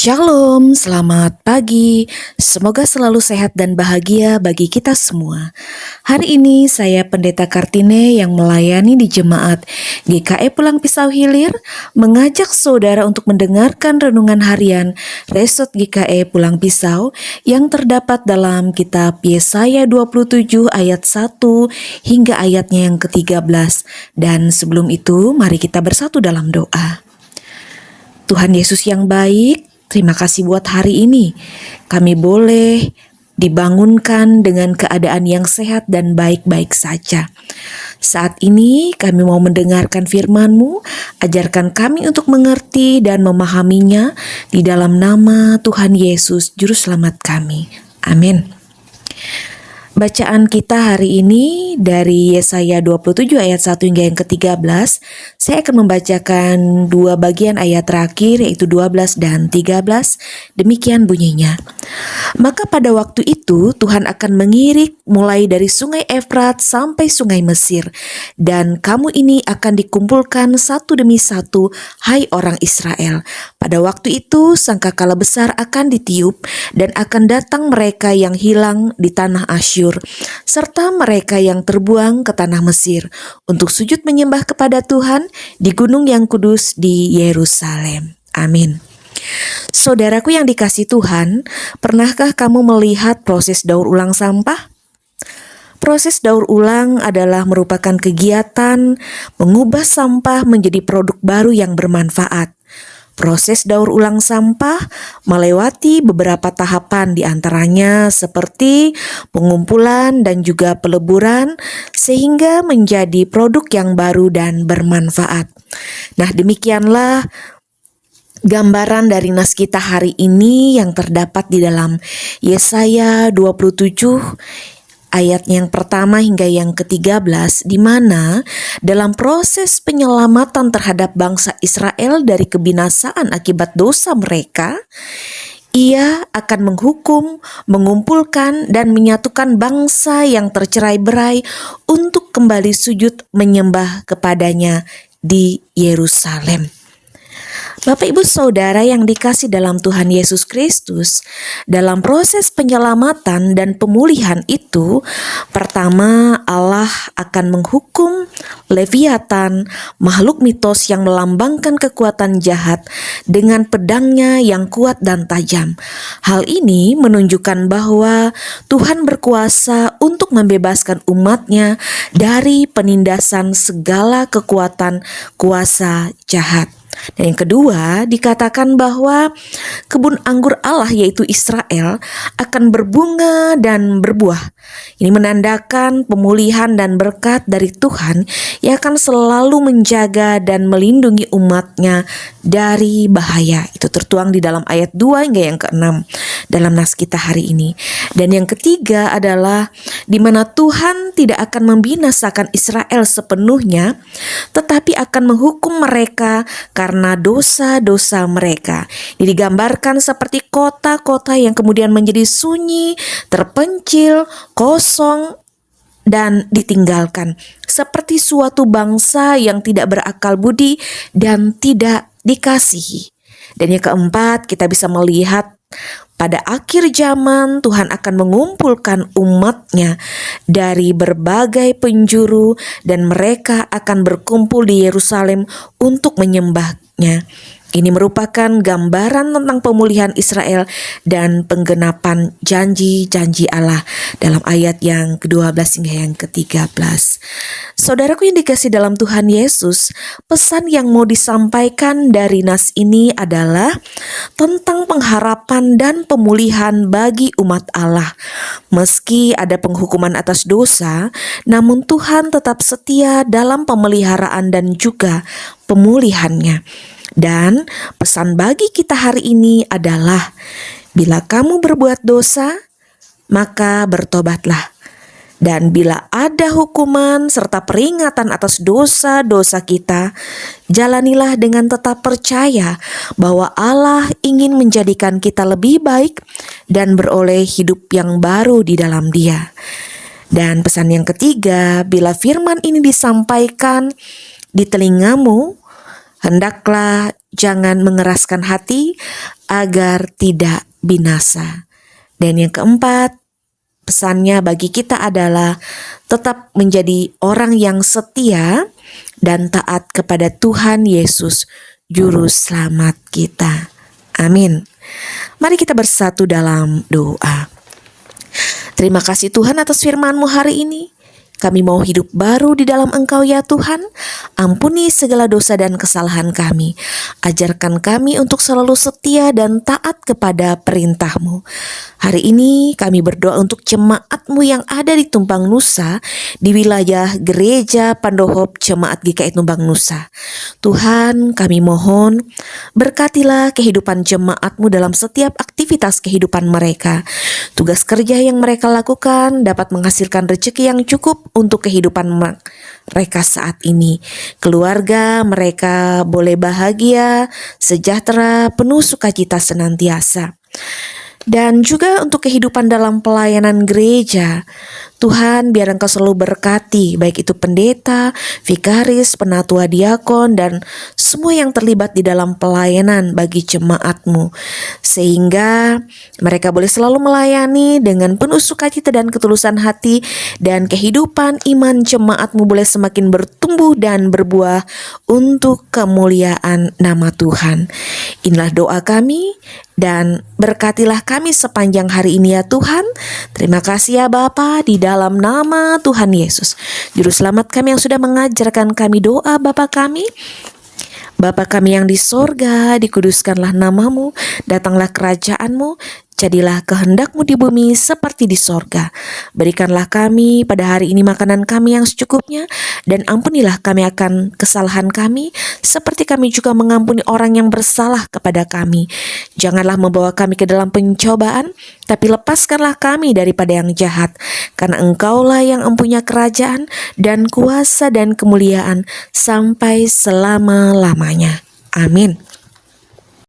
Shalom, selamat pagi. Semoga selalu sehat dan bahagia bagi kita semua. Hari ini saya Pendeta Kartine yang melayani di Jemaat GKE Pulang Pisau Hilir mengajak saudara untuk mendengarkan renungan harian Resort GKE Pulang Pisau yang terdapat dalam kitab Yesaya 27 ayat 1 hingga ayatnya yang ke-13. Dan sebelum itu mari kita bersatu dalam doa. Tuhan Yesus yang baik, terima kasih buat hari ini. Kami boleh dibangunkan dengan keadaan yang sehat dan baik-baik saja. Saat ini kami mau mendengarkan firman-Mu, ajarkan kami untuk mengerti dan memahaminya di dalam nama Tuhan Yesus, Juru Selamat kami. Amin. Bacaan kita hari ini dari Yesaya 27 ayat 1 hingga yang ke-13. Saya akan membacakan dua bagian ayat terakhir yaitu 12 dan 13. Demikian bunyinya. Maka pada waktu itu Tuhan akan mengirik mulai dari sungai Efrat sampai sungai Mesir. Dan kamu ini akan dikumpulkan satu demi satu, hai orang Israel. Pada waktu itu sangkakala besar akan ditiup dan akan datang mereka yang hilang di tanah Asyur serta mereka yang terbuang ke tanah Mesir untuk sujud menyembah kepada Tuhan di gunung yang kudus di Yerusalem. Amin. Saudaraku yang dikasihi Tuhan, pernahkah kamu melihat proses daur ulang sampah? Proses daur ulang adalah merupakan kegiatan mengubah sampah menjadi produk baru yang bermanfaat. Proses daur ulang sampah melewati beberapa tahapan, diantaranya seperti pengumpulan dan juga peleburan sehingga menjadi produk yang baru dan bermanfaat. Nah, demikianlah gambaran dari nas kita hari ini yang terdapat di dalam Yesaya 27 ayat yang pertama hingga yang ke-13, di mana dalam proses penyelamatan terhadap bangsa Israel dari kebinasaan akibat dosa mereka, Ia akan menghukum, mengumpulkan dan menyatukan bangsa yang tercerai-berai untuk kembali sujud menyembah kepadanya di Yerusalem. Bapak Ibu Saudara yang dikasih dalam Tuhan Yesus Kristus, dalam proses penyelamatan dan pemulihan itu, pertama Allah akan menghukum Leviatan, makhluk mitos yang melambangkan kekuatan jahat dengan pedangnya yang kuat dan tajam. Hal ini menunjukkan bahwa Tuhan berkuasa untuk membebaskan umatnya dari penindasan segala kekuatan kuasa jahat. Dan yang kedua, dikatakan bahwa kebun anggur Allah yaitu Israel akan berbunga dan berbuah. Ini menandakan pemulihan dan berkat dari Tuhan yang akan selalu menjaga dan melindungi umatnya dari bahaya. Itu tertuang di dalam ayat 2 hingga yang ke-6 dalam nas kita hari ini. Dan yang ketiga adalah di mana Tuhan tidak akan membinasakan Israel sepenuhnya, tetapi akan menghukum mereka karena dosa-dosa mereka. Ini digambarkan seperti kota-kota yang kemudian menjadi sunyi, terpencil, kosong, dan ditinggalkan. Seperti suatu bangsa yang tidak berakal budi dan tidak dikasihi. Dan yang keempat, kita bisa melihat pada akhir zaman Tuhan akan mengumpulkan umatnya dari berbagai penjuru dan mereka akan berkumpul di Yerusalem untuk menyembahnya. Ini merupakan gambaran tentang pemulihan Israel dan penggenapan janji-janji Allah dalam ayat yang ke-12 hingga yang ke-13. Saudaraku yang dikasihi dalam Tuhan Yesus, pesan yang mau disampaikan dari nas ini adalah tentang pengharapan dan pemulihan bagi umat Allah. Meski ada penghukuman atas dosa, namun Tuhan tetap setia dalam pemeliharaan dan juga pemulihannya. Dan pesan bagi kita hari ini adalah, bila kamu berbuat dosa, maka bertobatlah. Dan bila ada hukuman serta peringatan atas dosa-dosa kita, jalanilah dengan tetap percaya bahwa Allah ingin menjadikan kita lebih baik dan beroleh hidup yang baru di dalam Dia. Dan pesan yang ketiga, bila firman ini disampaikan di telingamu, Hendaklah jangan mengeraskan hati agar tidak binasa. Dan yang keempat, pesannya bagi kita adalah tetap menjadi orang yang setia dan taat kepada Tuhan Yesus, Juru Selamat kita. Amin. Mari kita bersatu dalam doa. Terima kasih Tuhan atas firman-Mu hari ini. Kami mau hidup baru di dalam Engkau ya Tuhan. Ampuni segala dosa dan kesalahan kami. Ajarkan kami untuk selalu setia dan taat kepada perintah-Mu. Hari ini kami berdoa untuk jemaat-Mu yang ada di Tumpang Nusa, di wilayah Gereja Pandohop Jemaat GKI Tumpang Nusa. Tuhan, kami mohon berkatilah kehidupan jemaat-Mu dalam setiap aktivitas kehidupan mereka. Tugas kerja yang mereka lakukan dapat menghasilkan rezeki yang cukup untuk kehidupan mereka saat ini. Keluarga mereka boleh bahagia, sejahtera, penuh sukacita senantiasa. Dan juga untuk kehidupan dalam pelayanan gereja, Tuhan biar Engkau selalu berkati, baik itu pendeta, vikaris, penatua diakon, dan semua yang terlibat di dalam pelayanan bagi jemaat-Mu. Sehingga mereka boleh selalu melayani dengan penuh sukacita dan ketulusan hati, dan kehidupan iman jemaat-Mu boleh semakin bertumbuh dan berbuah untuk kemuliaan nama Tuhan. Inilah doa kami, dan berkatilah kami sepanjang hari ini ya Tuhan. Terima kasih ya Bapa, di dalam nama Tuhan Yesus, Juru Selamat kami yang sudah mengajarkan kami doa Bapa kami. Bapa kami yang di sorga, dikuduskanlah namamu, datanglah kerajaan-Mu, jadilah kehendak-Mu di bumi seperti di sorga. Berikanlah kami pada hari ini makanan kami yang secukupnya, dan ampunilah kami akan kesalahan kami, seperti kami juga mengampuni orang yang bersalah kepada kami. Janganlah membawa kami ke dalam pencobaan, tapi lepaskanlah kami daripada yang jahat, karena Engkaulah yang mempunyai kerajaan dan kuasa dan kemuliaan sampai selama-lamanya. Amin.